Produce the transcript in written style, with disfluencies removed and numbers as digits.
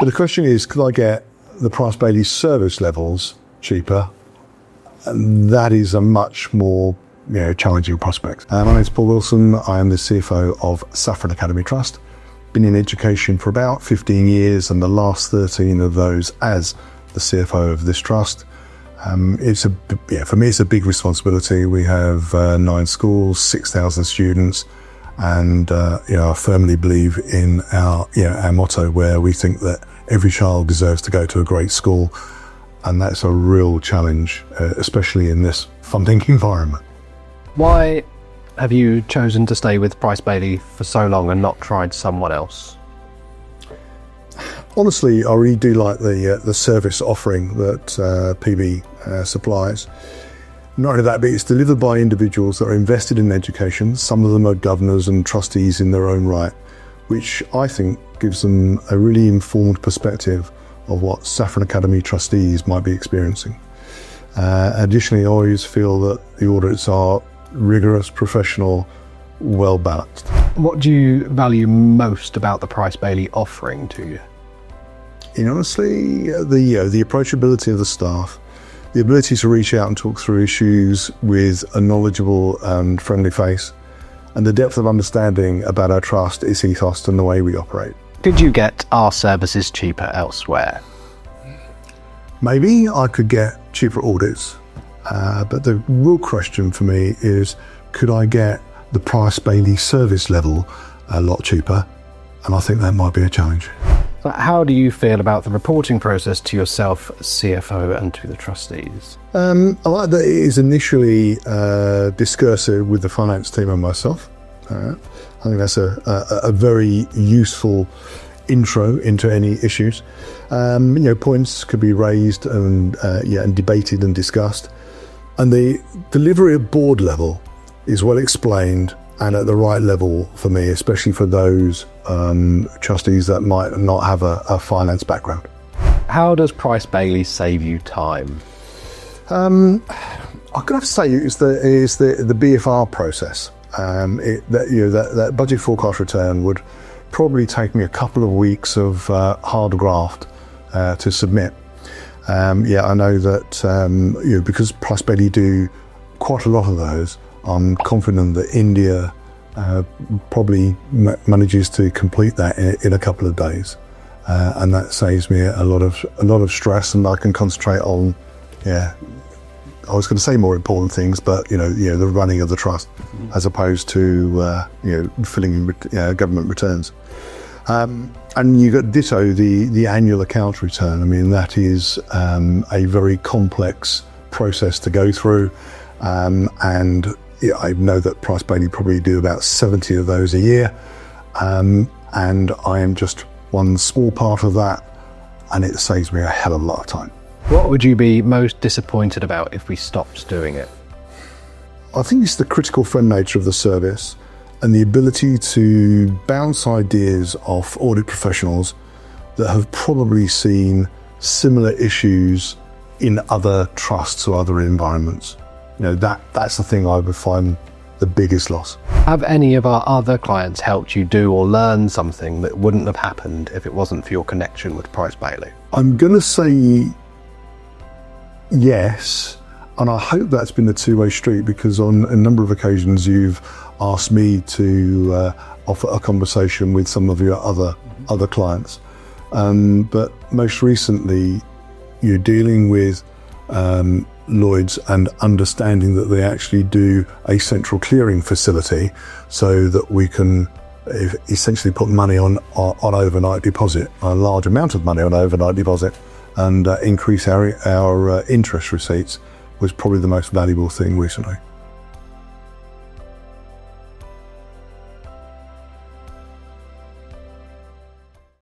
But the question is, could I get the Price Bailey service levels cheaper? And that is a much more challenging prospect. My name is Paul Wilson. I am the CFO of Saffron Academy Trust. Been in education for about 15 years and the last 13 of those as the CFO of this trust. For me, it's a big responsibility. We have 9 schools, 6,000 students, and I firmly believe in our motto, where we think that every child deserves to go to a great school, and that's a real challenge, especially in this funding environment. Why have you chosen to stay with Price Bailey for so long and not tried someone else? Honestly, I really do like the service offering that PB supplies. Not only that, but it's delivered by individuals that are invested in education. Some of them are governors and trustees in their own right, which I think gives them a really informed perspective of what Saffron Academy trustees might be experiencing. Additionally, I always feel that the audits are rigorous, professional, well balanced. What do you value most about the Price Bailey offering to you? Honestly, the approachability of the staff, the ability to reach out and talk through issues with a knowledgeable and friendly face, and the depth of understanding about our trust, its ethos, and the way we operate. Could you get our services cheaper elsewhere? Maybe I could get cheaper audits, but the real question for me is, could I get the Price Bailey service level a lot cheaper? And I think that might be a challenge. So how do you feel about the reporting process to yourself, CFO, and to the trustees? I like that it is initially discursive with the finance team and myself. I think that's a very useful intro into any issues. Points could be raised and debated and discussed. And the delivery at board level is well explained and at the right level for me, especially for those trustees that might not have a finance background. How does Price Bailey save you time? I'm gonna have to say it's the BFR process. That budget forecast return would probably take me a couple of weeks of hard graft to submit. I know that because Price Bailey do quite a lot of those, I'm confident that India probably manages to complete that in a couple of days, and that saves me a lot of stress, and I can concentrate on I was going to say more important things, but the running of the trust, as opposed to filling in government returns. And you got ditto the annual account return. I mean, that is a very complex process to go through, and I know that Price Bailey probably do about 70 of those a year, and I am just one small part of that, and it saves me a hell of a lot of time. What would you be most disappointed about if we stopped doing it? I think it's the critical friend nature of the service and the ability to bounce ideas off audit professionals that have probably seen similar issues in other trusts or other environments. That's the thing I would find the biggest loss. Have any of our other clients helped you do or learn something that wouldn't have happened if it wasn't for your connection with Price Bailey? I'm going to say yes, and I hope that's been a two-way street, because on a number of occasions you've asked me to offer a conversation with some of your other clients, but most recently you're dealing with Lloyds and understanding that they actually do a central clearing facility so that we can essentially put money on overnight deposit, a large amount of money on overnight deposit, and increase our interest receipts, was probably the most valuable thing recently.